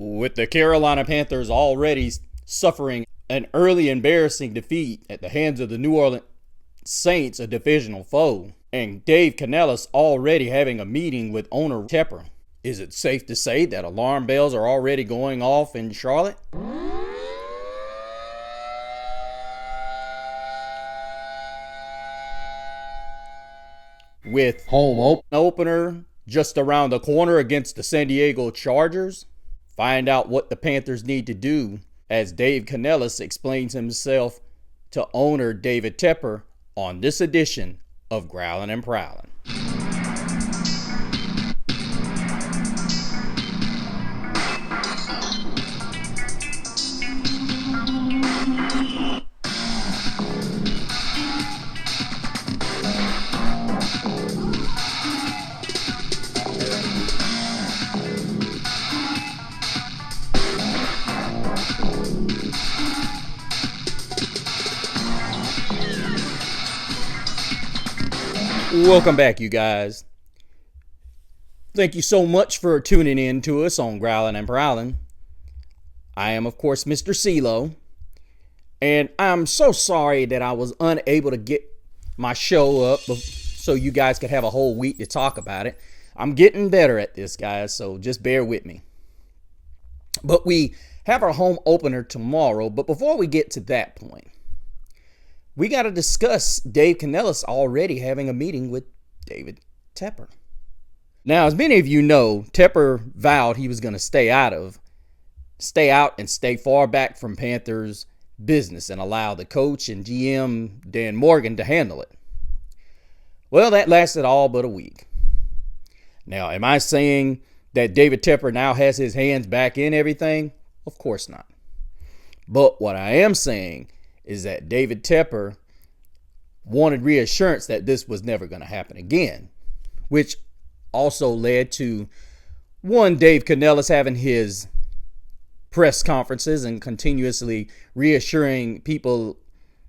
With the Carolina Panthers already suffering an early embarrassing defeat at the hands of the New Orleans Saints, a divisional foe, and Dave Canellis already having a meeting with owner Tepper, is it safe to say that alarm bells are already going off in Charlotte? With home opener just around the corner against the San Diego Chargers, find out what the Panthers need to do as Dave Canellis explains himself to owner David Tepper on this edition of Growlin' and Prowlin'. Welcome back, you guys. Thank you so much for tuning in to us on Growlin' and Prowlin'. I am, of course, Mr. CeeLo, and I'm so sorry that I was unable to get my show up so you guys could have a whole week to talk about it. I'm getting better at this, guys, so just bear with me. But we have our home opener tomorrow, but before we get to that point, we got to discuss Dave Canellis already having a meeting with David Tepper. Now, as many of you know, Tepper vowed he was going to stay out and stay far back from Panthers business and allow the coach and GM Dan Morgan to handle it. Well, that lasted all but a week. Now, am I saying that David Tepper now has his hands back in everything? Of course not. But what I am saying is that David Tepper wanted reassurance that this was never going to happen again, which also led to Dave Canellis having his press conferences and continuously reassuring people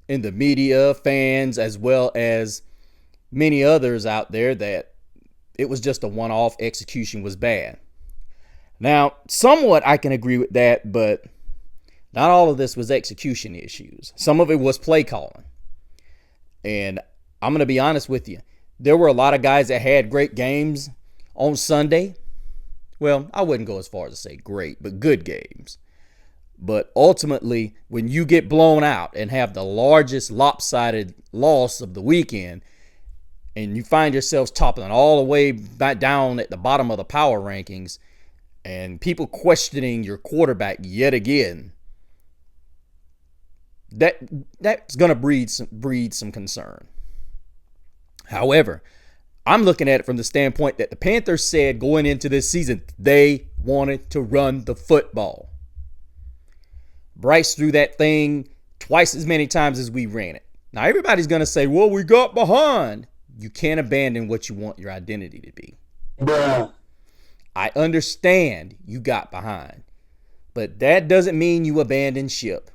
in the media, fans, as well as many others out there that it was just a one-off, execution was bad. Now, somewhat I can agree with that, but not all of this was execution issues. Some of it was play calling. And I'm going to be honest with you. There were a lot of guys that had great games on Sunday. Well, I wouldn't go as far as to say great, but good games. But ultimately, when you get blown out and have the largest lopsided loss of the weekend, and you find yourselves toppling all the way back down at the bottom of the power rankings, and people questioning your quarterback yet again, that's going to breed some concern. However, I'm looking at it from the standpoint that the Panthers said going into this season they wanted to run the football. Bryce threw that thing twice as many times as we ran it. Now everybody's going to say, well, we got behind. You can't abandon what you want your identity to be. Bruh. I understand you got behind, but that doesn't mean you abandon ship.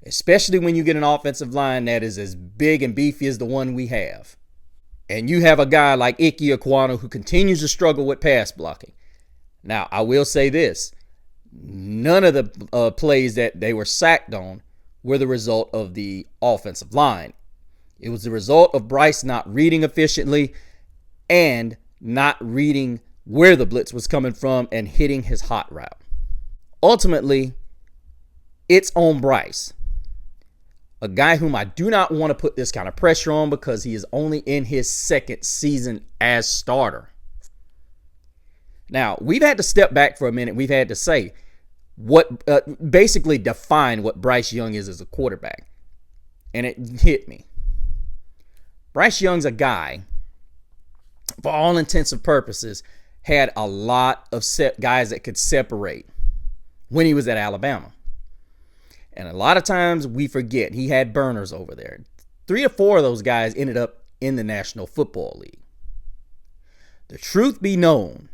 Especially when you get an offensive line that is as big and beefy as the one we have. And you have a guy like Ike Ekwonu who continues to struggle with pass blocking. Now, I will say this. None of the plays that they were sacked on were the result of the offensive line. It was the result of Bryce not reading efficiently and not reading where the blitz was coming from and hitting his hot route. Ultimately, it's on Bryce. A guy whom I do not want to put this kind of pressure on because he is only in his second season as starter. Now, we've had to step back for a minute. We've had to say basically define what Bryce Young is as a quarterback. And it hit me. Bryce Young's a guy, for all intents and purposes, had a lot of guys that could separate when he was at Alabama. And a lot of times we forget he had burners over there. 3 or 4 of those guys ended up in the National Football League. The truth be known,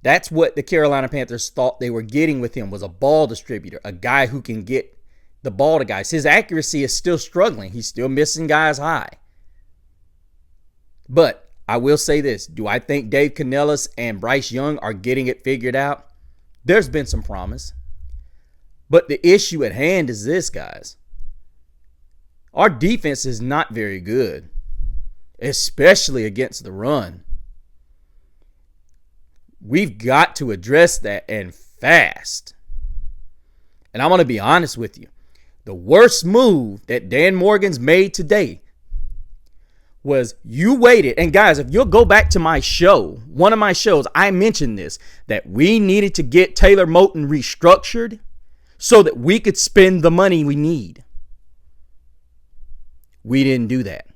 that's what the Carolina Panthers thought they were getting with him, was a ball distributor, a guy who can get the ball to guys. His accuracy is still struggling. He's still missing guys high. But I will say this. Do I think Dave Canellis and Bryce Young are getting it figured out? There's been some promise. But the issue at hand is this, guys. Our defense is not very good, especially against the run. We've got to address that, and fast. And I'm going to be honest with you. The worst move that Dan Morgan's made today was you waited. And guys, if you'll go back to my show, one of my shows, I mentioned this, that we needed to get Taylor Moton restructured so that we could spend the money we need. We didn't do that.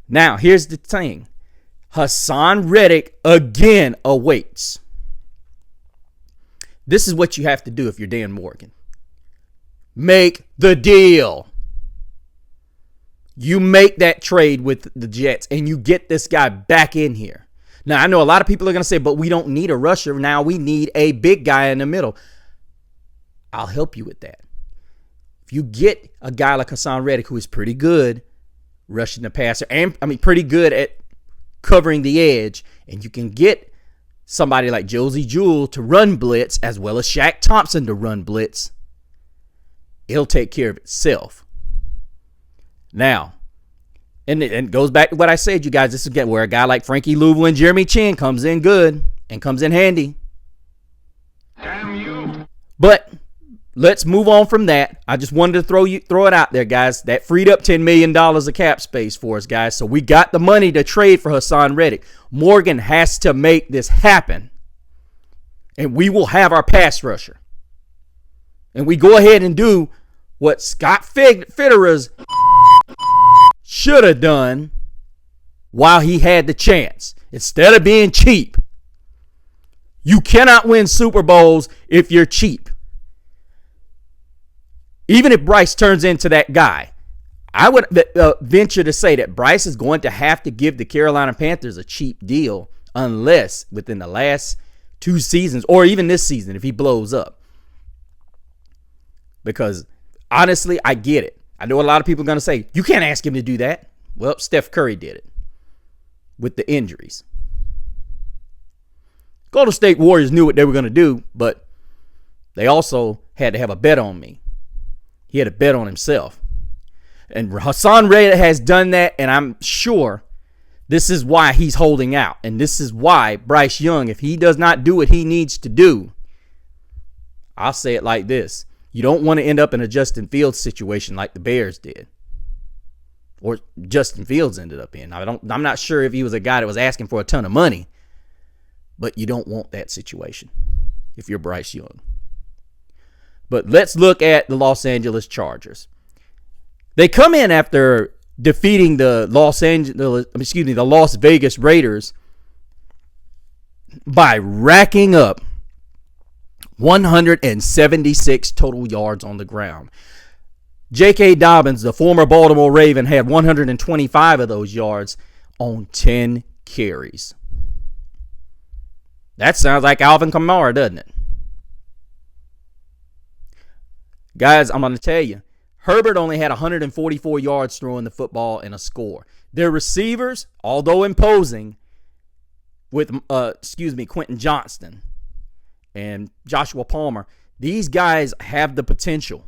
Now, here's the thing. Hassan Reddick again awaits. This is what you have to do if you're Dan Morgan. Make the deal. You make that trade with the Jets and you get this guy back in here. Now, I know a lot of people are going to say, but we don't need a rusher. Now we need a big guy in the middle. I'll help you with that. If you get a guy like Hassan Reddick, who is pretty good rushing the passer, and pretty good at covering the edge, and you can get somebody like Josie Jewell to run blitz as well as Shaq Thompson to run blitz, it'll take care of itself. Now, and it goes back to what I said, you guys. This is where a guy like Frankie Louvel and Jeremy Chin comes in good and comes in handy. Damn you. But let's move on from that. I just wanted to throw it out there, guys. That freed up $10 million of cap space for us, guys. So we got the money to trade for Hassan Reddick. Morgan has to make this happen. And we will have our pass rusher. And we go ahead and do what Scott Fitterer's should have done while he had the chance. Instead of being cheap. You cannot win Super Bowls if you're cheap. Even if Bryce turns into that guy, I would venture to say that Bryce is going to have to give the Carolina Panthers a cheap deal unless within the last 2 seasons or even this season if he blows up. Because honestly, I get it. I know a lot of people are going to say, you can't ask him to do that. Well, Steph Curry did it with the injuries. Golden State Warriors knew what they were going to do, but they also had to have a bet on me. He had a bet on himself. And Hassan Reddick has done that, and I'm sure this is why he's holding out. And this is why Bryce Young, if he does not do what he needs to do, I'll say it like this. You don't want to end up in a Justin Fields situation like the Bears did. Or Justin Fields ended up in. I'm not sure if he was a guy that was asking for a ton of money. But you don't want that situation if you're Bryce Young. But let's look at the Los Angeles Chargers. They come in after defeating the Las Vegas Raiders by racking up 176 total yards on the ground. J.K. Dobbins, the former Baltimore Raven, had 125 of those yards on 10 carries. That sounds like Alvin Kamara, doesn't it? Guys, I'm going to tell you, Herbert only had 144 yards throwing the football and a score. Their receivers, although imposing, with Quentin Johnston and Joshua Palmer, these guys have the potential.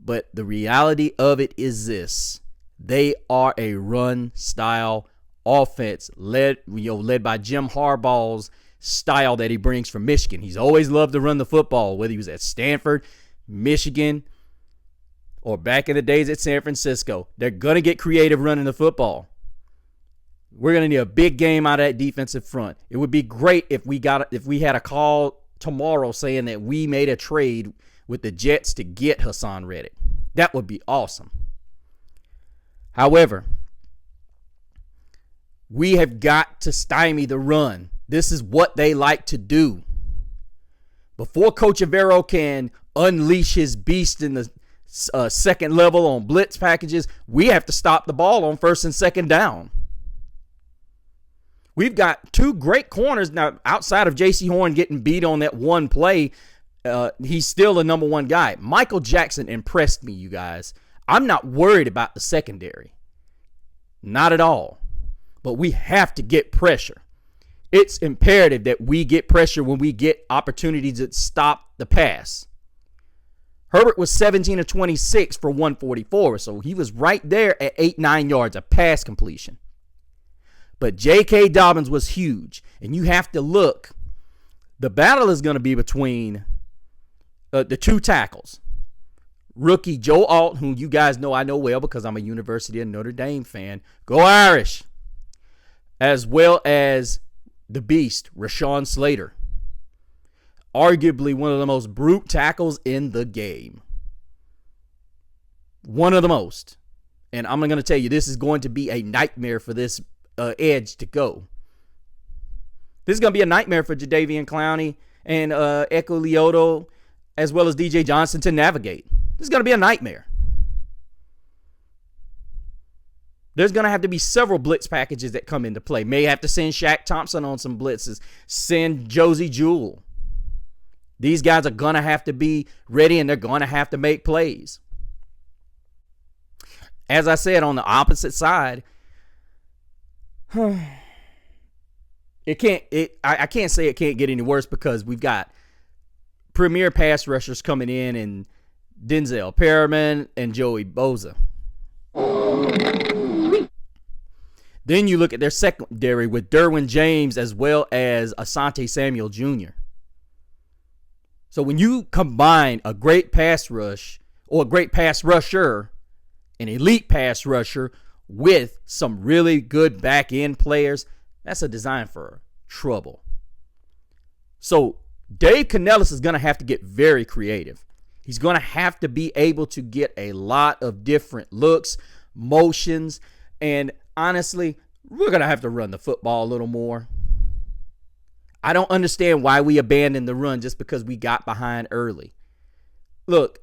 But the reality of it is this. They are a run-style offense led by Jim Harbaugh's style that he brings from Michigan. He's always loved to run the football, whether he was at Stanford, Michigan, or back in the days at San Francisco. They're going to get creative running the football. We're going to need a big game out of that defensive front. It would be great if we had a call tomorrow saying that we made a trade with the Jets to get Hassan Reddick. That would be awesome. However, we have got to stymie the run. This is what they like to do. Before Coach Avero can unleash his beast in the second level on blitz packages, we have to stop the ball on first and second down. We've got 2 great corners now outside of J.C. Horn getting beat on that one play. He's still the number 1 guy. Michael Jackson impressed me, you guys. I'm not worried about the secondary. Not at all. but we have to get pressure. It's imperative that we get pressure when we get opportunities to stop the pass. Herbert was 17 of 26 for 144, so he was right there at 8-9 yards of pass completion. But J.K. Dobbins was huge, and you have to look. The battle is going to be between the two tackles. Rookie Joe Alt, who you guys know I know well because I'm a University of Notre Dame fan. Go Irish! As well as the beast, Rashawn Slater. Arguably one of the most brute tackles in the game. One of the most. And I'm going to tell you, this is going to be a nightmare for this edge to go. This is going to be a nightmare for Jadeveon Clowney and Echo Leoto, as well as DJ Johnson to navigate. This is going to be a nightmare. There's going to have to be several blitz packages that come into play. May have to send Shaq Thompson on some blitzes. Send Josie Jewell. These guys are going to have to be ready, and they're going to have to make plays. As I said, on the opposite side, I can't say it can't get any worse because we've got premier pass rushers coming in and Denzel Perriman and Joey Bosa. Then you look at their secondary with Derwin James as well as Asante Samuel Jr. So when you combine a great pass rush or a great pass rusher, an elite pass rusher with some really good back end players, that's a design for trouble. So Dave Canellis is going to have to get very creative. He's going to have to be able to get a lot of different looks, motions, and honestly, we're going to have to run the football a little more. I don't understand why we abandoned the run just because we got behind early. Look,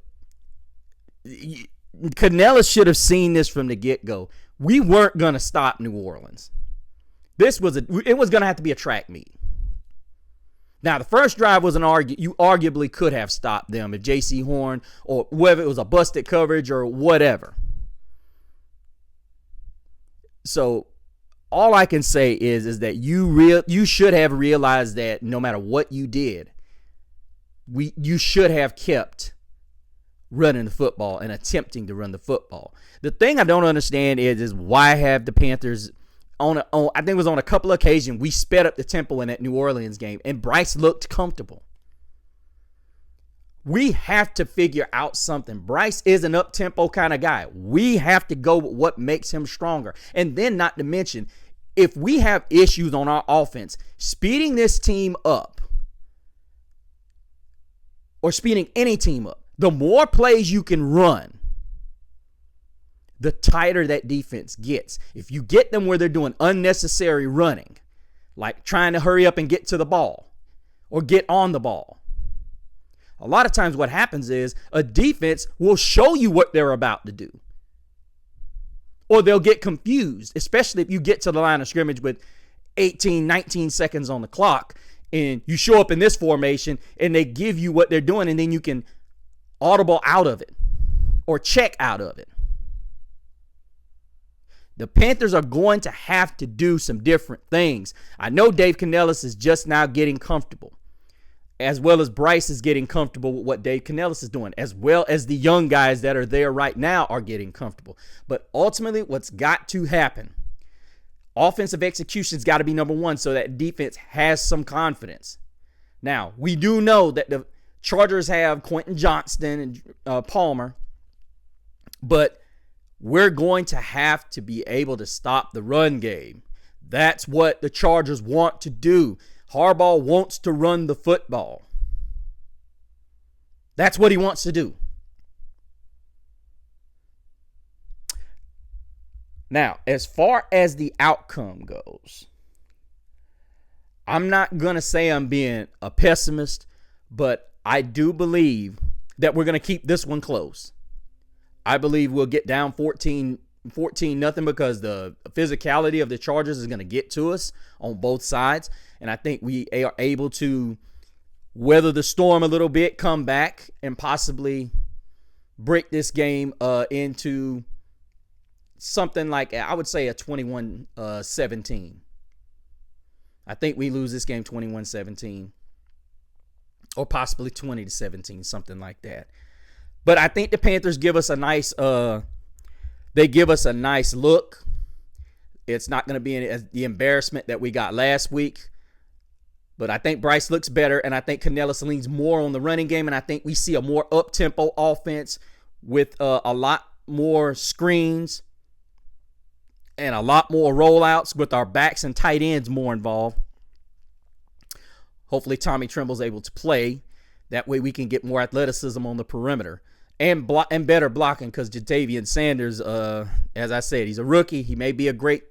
Canellis should have seen this from the get-go. We weren't going to stop New Orleans. It was going to have to be a track meet. Now, the first drive was you arguably could have stopped them if J.C. Horn or whether it was a busted coverage or whatever. So all I can say is that you should have realized that no matter what you did, you should have kept running the football and attempting to run the football. The thing I don't understand is why have the Panthers I think it was on a couple of occasions we sped up the tempo in that New Orleans game and Bryce looked comfortable. We have to figure out something. Bryce is an up-tempo kind of guy. We have to go with what makes him stronger. And then not to mention, if we have issues on our offense, speeding this team up or speeding any team up, the more plays you can run, the tighter that defense gets. If you get them where they're doing unnecessary running, like trying to hurry up and get to the ball or get on the ball, a lot of times what happens is a defense will show you what they're about to do. Or they'll get confused, especially if you get to the line of scrimmage with 18, 19 seconds on the clock and you show up in this formation and they give you what they're doing and then you can audible out of it or check out of it. The Panthers are going to have to do some different things. I know Dave Canellis is just now getting comfortable, as well as Bryce is getting comfortable with what Dave Canellis is doing, as well as the young guys that are there right now are getting comfortable. But ultimately, what's got to happen, offensive execution's got to be number one so that defense has some confidence. Now, we do know that the Chargers have Quentin Johnston and Palmer, but we're going to have to be able to stop the run game. That's what the Chargers want to do. Harbaugh wants to run the football. That's what he wants to do. Now, as far as the outcome goes, I'm not going to say I'm being a pessimist, but I do believe that we're going to keep this one close. I believe we'll get down 14-0 because the physicality of the Chargers is going to get to us on both sides. And I think we are able to weather the storm a little bit, come back, and possibly break this game into something like, I would say a 21-17. I think we lose this game 21-17 or possibly 20-17, something like that. But I think the Panthers give us a nice look. It's not going to be the embarrassment that we got last week. But I think Bryce looks better, and I think Canellis leans more on the running game, and I think we see a more up-tempo offense with a lot more screens and a lot more rollouts with our backs and tight ends more involved. Hopefully Tommy Tremble's able to play. That way we can get more athleticism on the perimeter and better blocking, because Jatavian Sanders, as I said, he's a rookie. He may be a great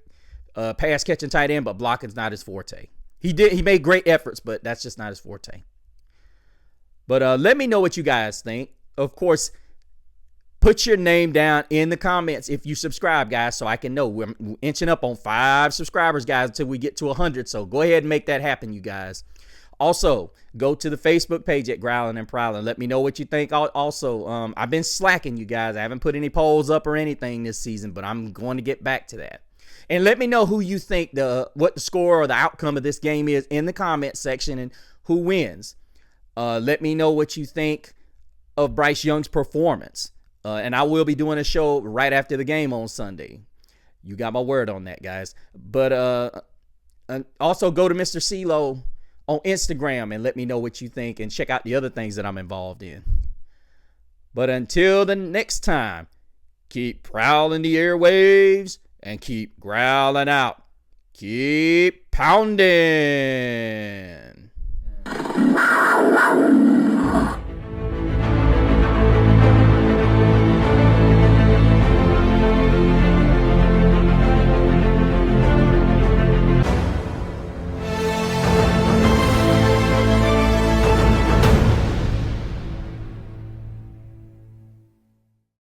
pass-catching tight end, but blocking's not his forte. He made great efforts, but that's just not his forte. But let me know what you guys think. Of course, put your name down in the comments if you subscribe, guys, so I can know. We're inching up on 5 subscribers, guys, until we get to 100. So go ahead and make that happen, you guys. Also, go to the Facebook page at Growling and Prowling. Let me know what you think. Also, I've been slacking, you guys. I haven't put any polls up or anything this season, but I'm going to get back to that. And let me know who you think what the score or the outcome of this game is in the comment section and who wins. Let me know what you think of Bryce Young's performance. And I will be doing a show right after the game on Sunday. You got my word on that, guys. But also go to Mr. CeeLo on Instagram and let me know what you think, and check out the other things that I'm involved in. But until the next time, keep prowling the airwaves and keep growling out. Keep pounding.